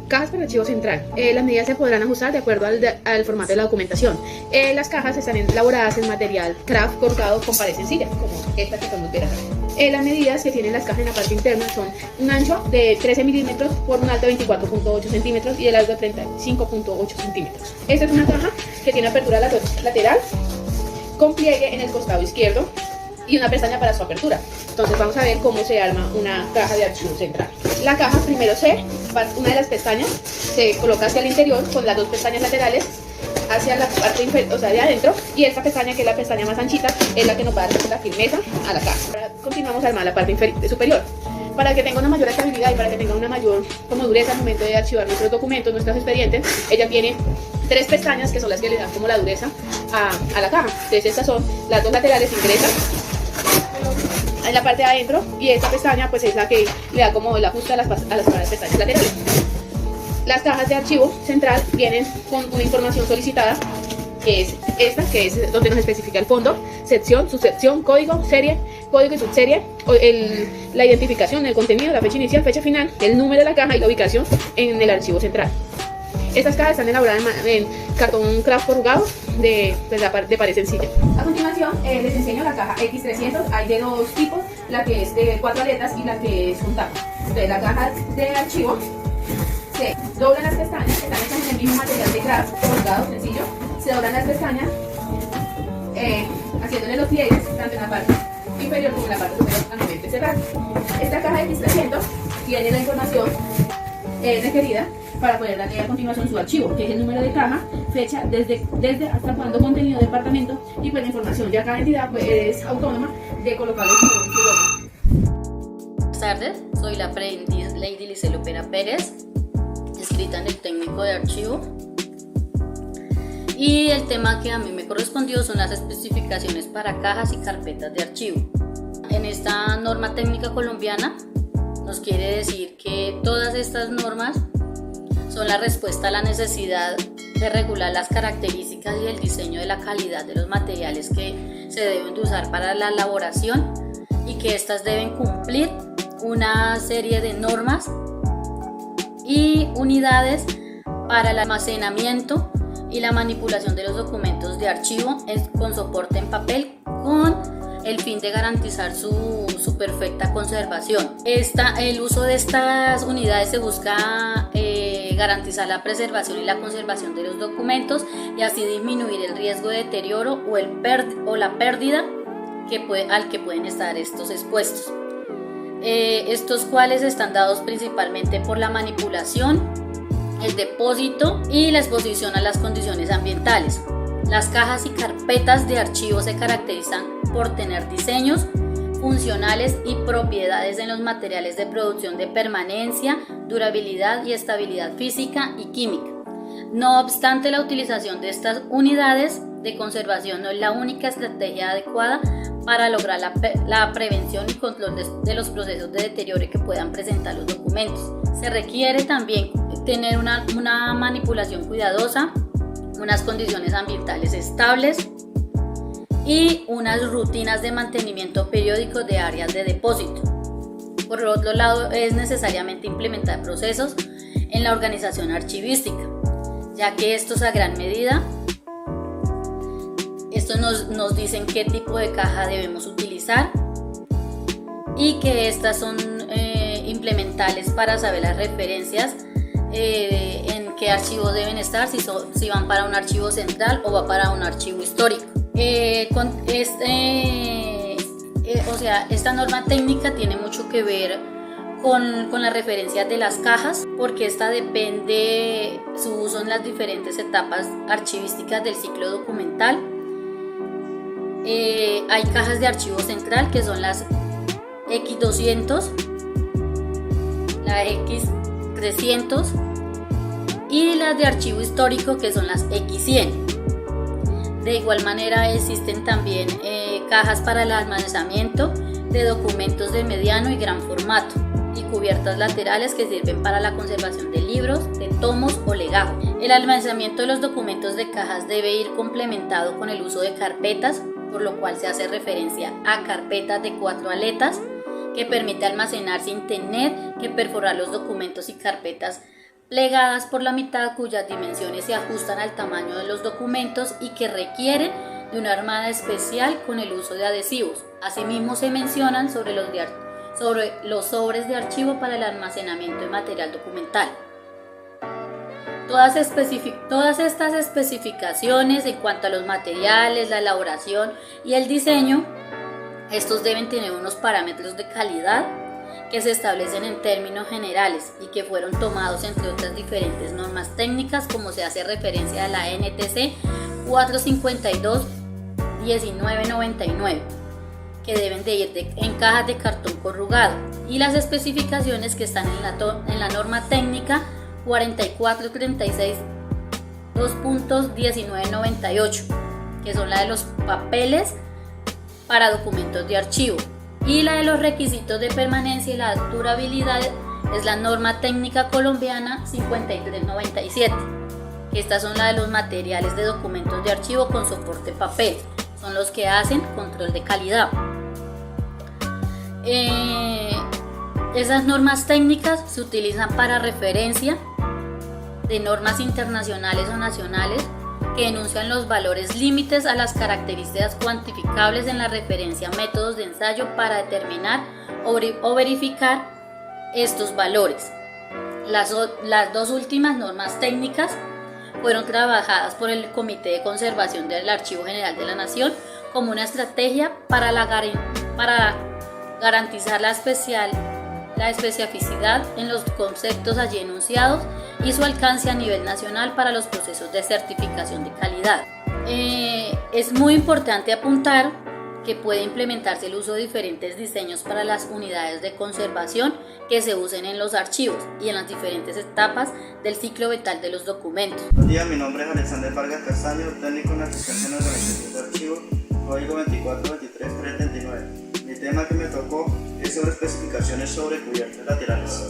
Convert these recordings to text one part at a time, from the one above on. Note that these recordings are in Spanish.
Cajas para archivo central. Las medidas se podrán ajustar de acuerdo al formato de la documentación. Las cajas están elaboradas en material craft cortado con pared sencilla, como esta que podemos ver acá. Las medidas que tienen las cajas en la parte interna son un ancho de 13 milímetros por un alto de 24.8 centímetros y de largo de 35.8 centímetros. Esta es una caja que tiene apertura lateral con pliegue en el costado izquierdo y una pestaña para su apertura. Entonces vamos a ver cómo se arma una caja de archivo central. La caja primero una de las pestañas se coloca hacia el interior con las dos pestañas laterales hacia la parte inferior, o sea, de adentro, y esta pestaña, que es la pestaña más anchita, es la que nos va a dar la firmeza a la caja. Ahora continuamos a armar la parte superior. Para que tenga una mayor estabilidad y para que tenga una mayor como dureza al momento de archivar nuestros documentos, nuestros expedientes, ella tiene tres pestañas que son las que le dan como la dureza a la caja. Entonces estas son las dos laterales, ingresan en la parte de adentro, y esta pestaña pues es la que le da como el ajuste a las pestañas laterales. Las cajas de archivo central vienen con una información solicitada, que es esta, que es donde nos especifica el fondo, sección, subsección, código, serie, código y subserie, la identificación, el contenido, la fecha inicial, fecha final, el número de la caja y la ubicación en el archivo central. Estas cajas están elaboradas en cartón craft corrugado de pared sencilla. A continuación les enseño la caja X300. Hay de dos tipos, la que es de 4 aletas y la que es un tapa. Entonces la caja de archivo se doblan las pestañas, que están hechas en el mismo material de craft corrugado sencillo. Se doblan las pestañas haciéndole los pliegues tanto en la parte inferior como en la parte superior al momento de cerrar. Esta caja X300 tiene la información requerida para poder darle a continuación su archivo, que es el número de caja, fecha, desde hasta cuándo, contenido, departamento, y pues la información. Ya cada entidad pues, es autónoma de colocarle su logo. Buenas tardes, soy la aprendiz Lady Lice Lopera Pérez, inscrita en el técnico de archivo, y el tema que a mí me correspondió son las especificaciones para cajas y carpetas de archivo. En esta norma técnica colombiana nos quiere decir que todas estas normas son la respuesta a la necesidad de regular las características y el diseño de la calidad de los materiales que se deben de usar para la elaboración, y que éstas deben cumplir una serie de normas y unidades para el almacenamiento y la manipulación de los documentos de archivo con soporte en papel, con el fin de garantizar su perfecta conservación. El uso de estas unidades se busca garantizar la preservación y la conservación de los documentos, y así disminuir el riesgo de deterioro o la pérdida al que pueden estar estos expuestos. Estos cuales están dados principalmente por la manipulación, el depósito y la exposición a las condiciones ambientales. Las cajas y carpetas de archivo se caracterizan por tener diseños funcionales y propiedades en los materiales de producción de permanencia, durabilidad y estabilidad física y química. No obstante, la utilización de estas unidades de conservación no es la única estrategia adecuada para lograr la prevención y control de los procesos de deterioro que puedan presentar los documentos. Se requiere también tener una manipulación cuidadosa, unas condiciones ambientales estables y unas rutinas de mantenimiento periódico de áreas de depósito. Por otro lado, es necesariamente implementar procesos en la organización archivística, ya que estos a gran medida nos dicen qué tipo de caja debemos utilizar, y que estas son implementables para saber las referencias en qué archivos deben estar, si van para un archivo central o va para un archivo histórico. Esta norma técnica tiene mucho que ver con las referencias de las cajas, porque esta depende su uso en las diferentes etapas archivísticas del ciclo documental. Hay cajas de archivo central que son las X200, la X300 y las de archivo histórico que son las X100. De igual manera existen también cajas para el almacenamiento de documentos de mediano y gran formato, y cubiertas laterales que sirven para la conservación de libros, de tomos o legajos. El almacenamiento de los documentos de cajas debe ir complementado con el uso de carpetas por lo cual se hace referencia a carpetas de 4 aletas que permite almacenar sin tener que perforar los documentos y carpetas plegadas por la mitad, cuyas dimensiones se ajustan al tamaño de los documentos y que requieren de una armada especial con el uso de adhesivos. Asimismo se mencionan sobre los sobres de archivo para el almacenamiento de material documental. Todas estas especificaciones en cuanto a los materiales, la elaboración y el diseño, estos deben tener unos parámetros de calidad que se establecen en términos generales y que fueron tomados entre otras diferentes normas técnicas, como se hace referencia a la NTC 452-1999, que deben de ir en cajas de cartón corrugado, y las especificaciones que están en la norma técnica 4436-2.1998, que son la de los papeles para documentos de archivo, y la de los requisitos de permanencia y la durabilidad es la norma técnica colombiana 5397, que estas son las de los materiales de documentos de archivo con soporte papel, son los que hacen control de calidad. Esas normas técnicas se utilizan para referencia de normas internacionales o nacionales que enuncian los valores límites a las características cuantificables en la referencia a métodos de ensayo para determinar o verificar estos valores. Las dos últimas normas técnicas fueron trabajadas por el Comité de Conservación del Archivo General de la Nación como una estrategia para garantizar la especificidad en los conceptos allí enunciados y su alcance a nivel nacional para los procesos de certificación de calidad. Es muy importante apuntar que puede implementarse el uso de diferentes diseños para las unidades de conservación que se usen en los archivos y en las diferentes etapas del ciclo vital de los documentos. Buen día, mi nombre es Alexander Vargas Castaño, técnico en asistencia en organización de archivos, código 2423339. Mi tema que me tocó es sobre especificaciones sobre cubiertas laterales.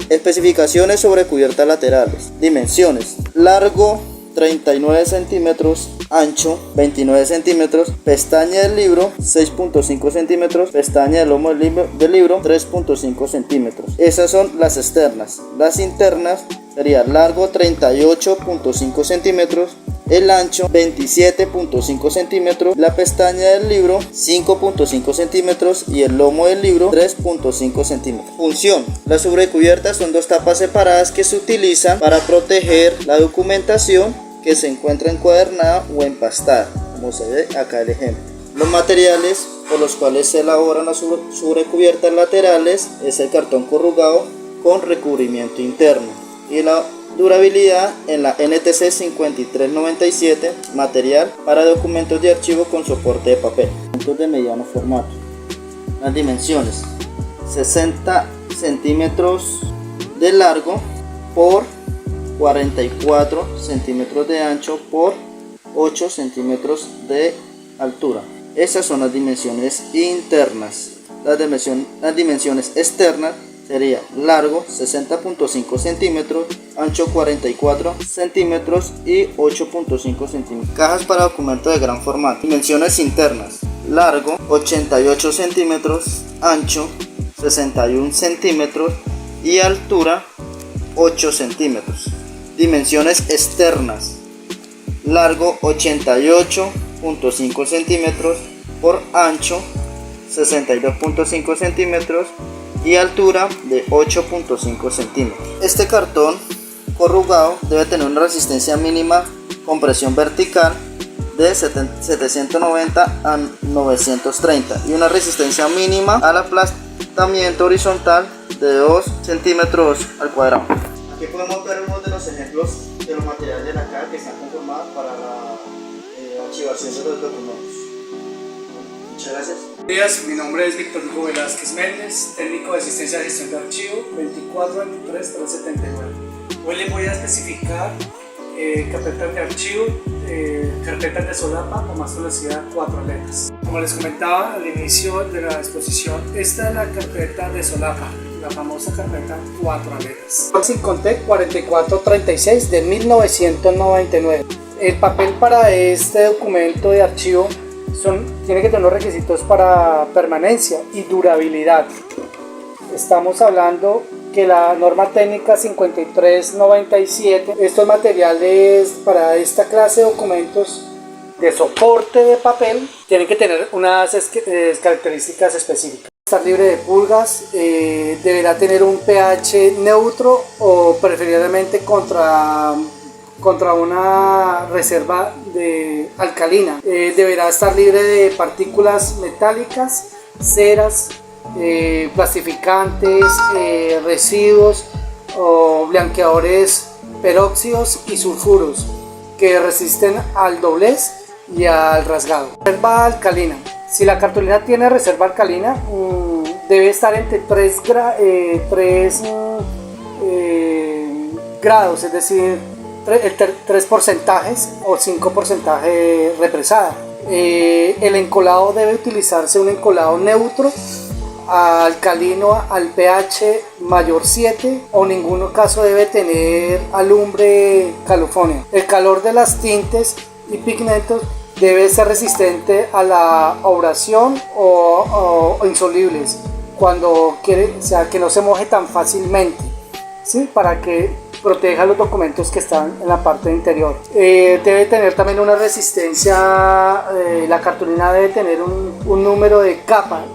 Especificaciones sobre cubiertas laterales. Dimensiones: largo 39 centímetros, ancho 29 centímetros, pestaña del libro 6.5 centímetros, pestaña del lomo del libro 3.5 centímetros. Esas son las externas. Las internas sería largo 38.5 centímetros, el ancho 27.5 centímetros, la pestaña del libro 5.5 centímetros y el lomo del libro 3.5 centímetros. Función: las sobrecubiertas son dos tapas separadas que se utilizan para proteger la documentación que se encuentra encuadernada o empastada, como se ve acá el ejemplo. Los materiales por los cuales se elaboran las sobrecubiertas laterales es el cartón corrugado con recubrimiento interno, y la durabilidad en la NTC 5397, material para documentos de archivo con soporte de papel, puntos de mediano formato. Las dimensiones: 60 centímetros de largo por 44 centímetros de ancho por 8 centímetros de altura. Esas son las dimensiones internas. Las dimensiones externas sería largo 60.5 centímetros, ancho 44 centímetros y 8.5 centímetros. Cajas para documentos de gran formato. Dimensiones internas: largo 88 centímetros, ancho 61 centímetros y altura 8 centímetros. Dimensiones externas: largo 88.5 centímetros por ancho 62.5 centímetros y altura de 8.5 centímetros. Este cartón corrugado debe tener una resistencia mínima con presión vertical de 790 a 930 y una resistencia mínima al aplastamiento horizontal de 2 centímetros al cuadrado. Aquí podemos ver uno de los ejemplos de los materiales de la caja que están conformados para la archivación de los documentos. Muchas gracias. Buenos días, mi nombre es Víctor Hugo Velázquez Méndez, técnico de asistencia de gestión de archivo 2423379. Hoy les voy a especificar carpetas de archivo, carpetas de solapa o más conocida 4 aletas. Como les comentaba al inicio de la exposición, esta es la carpeta de solapa, la famosa carpeta 4 aletas. Conté 4436 de 1999. El papel para este documento de archivo tiene que tener unos requisitos para permanencia y durabilidad. Estamos hablando que la norma técnica 5397, estos materiales para esta clase de documentos de soporte de papel tienen que tener unas características específicas. Estar libre de pulgas, deberá tener un pH neutro o preferiblemente contra una reserva de alcalina. Deberá estar libre de partículas metálicas, ceras, plastificantes, residuos o blanqueadores peróxidos y sulfuros que resisten al doblez y al rasgado. Reserva alcalina. Si la cartulina tiene reserva alcalina, debe estar entre 3 grados, es decir, 3 porcentajes o 5 porcentajes represada. El encolado debe utilizarse un encolado neutro, alcalino al pH mayor 7 o ningún caso debe tener alumbre calofónea. El calor de las tintes y pigmentos debe ser resistente a la abrasión o insolubles cuando quiere, o sea, que no se moje tan fácilmente, ¿sí? Para que proteja los documentos que están en la parte interior. Debe tener también una resistencia, la cartulina debe tener un número de capa,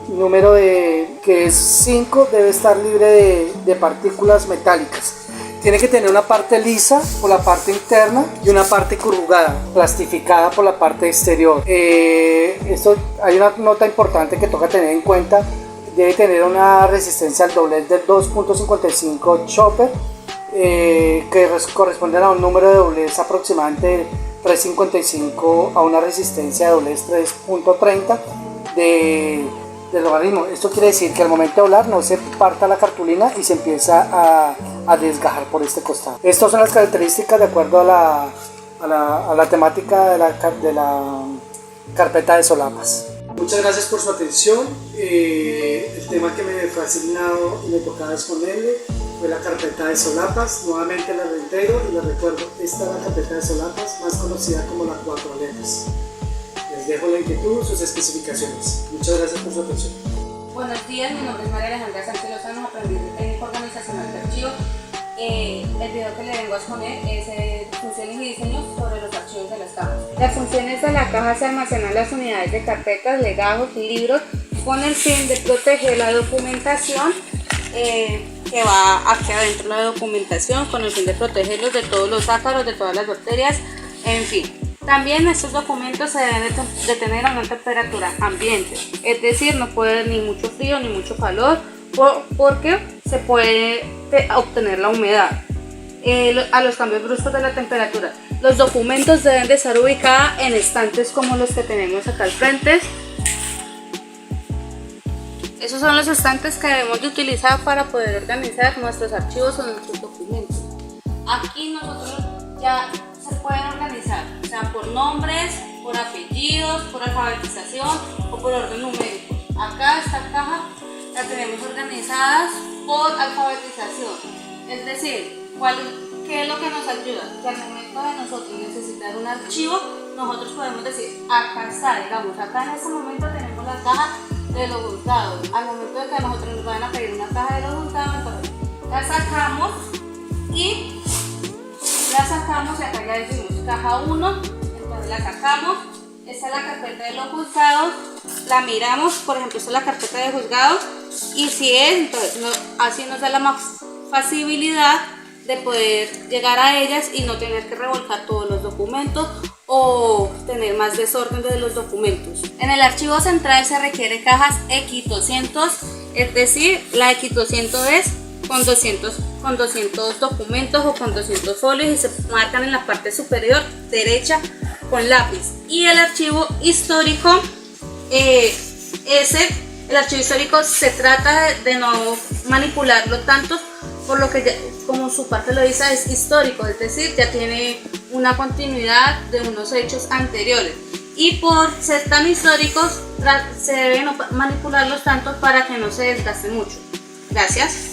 que es 5, debe estar libre de partículas metálicas. Tiene que tener una parte lisa por la parte interna y una parte corrugada, plastificada por la parte exterior. Hay una nota importante que toca tener en cuenta. Debe tener una resistencia al doblez del 2.55 chopper, que corresponde a un número de doblez aproximadamente 3.55 a una resistencia de doblez 3.30 del organismo. Esto quiere decir que al momento de doblar no se parta la cartulina y se empieza a desgajar por este costado. Estas son las características de acuerdo a la temática de la carpeta de solapas. Muchas gracias por su atención. El tema que me fue asignado y me tocaba exponerle fue la carpeta de solapas. Nuevamente la reitero y la recuerdo, esta es la carpeta de solapas más conocida como la 4 letras. Les dejo la inquietud, sus especificaciones. Muchas gracias por su atención. Buenos días, mi nombre es María Alejandra Sánchez Lozano, aprendiz de técnico organizacional de archivo. El video que le vengo a exponer es funciones y diseños sobre los archivos de las cajas. Las funciones de la caja se almacenan las unidades de carpetas, legajos y libros con el fin de proteger la documentación que va aquí adentro, la documentación con el fin de protegerlos de todos los ácaros, de todas las bacterias, en fin. También estos documentos se deben de tener a una temperatura ambiente, es decir, no puede haber ni mucho frío ni mucho calor, porque se puede obtener la humedad a los cambios bruscos de la temperatura. Los documentos deben de estar ubicados en estantes como los que tenemos acá al frente. Esos son los estantes que debemos de utilizar para poder organizar nuestros archivos o nuestros documentos. Aquí nosotros ya se pueden organizar, o sea, por nombres, por apellidos, por alfabetización o por orden numérico. Acá esta caja la tenemos organizadas por alfabetización, es decir, ¿qué es lo que nos ayuda? Que al momento de nosotros necesitar un archivo, nosotros podemos decir, acá está, digamos, acá en este momento tenemos la caja de los juzgados. Al momento de que nosotros nos van a pedir una caja de los juzgados, entonces la sacamos y acá ya decimos caja 1, entonces la sacamos. Esta es la carpeta de los juzgados, la miramos, por ejemplo, esta es la carpeta de juzgados y si es, entonces así nos da la más facilidad de poder llegar a ellas y no tener que revolcar todos los documentos o tener más desorden de los documentos. En el archivo central se requiere cajas X200, es decir, la X200 es con 200 documentos o con 200 folios y se marcan en la parte superior derecha con lápiz. Y el archivo histórico, el archivo histórico se trata de no manipularlo tanto, por lo que ya, como su parte lo dice, es histórico, es decir, ya tiene una continuidad de unos hechos anteriores. Y por ser tan históricos, se deben manipularlos tanto para que no se desgasten mucho. Gracias.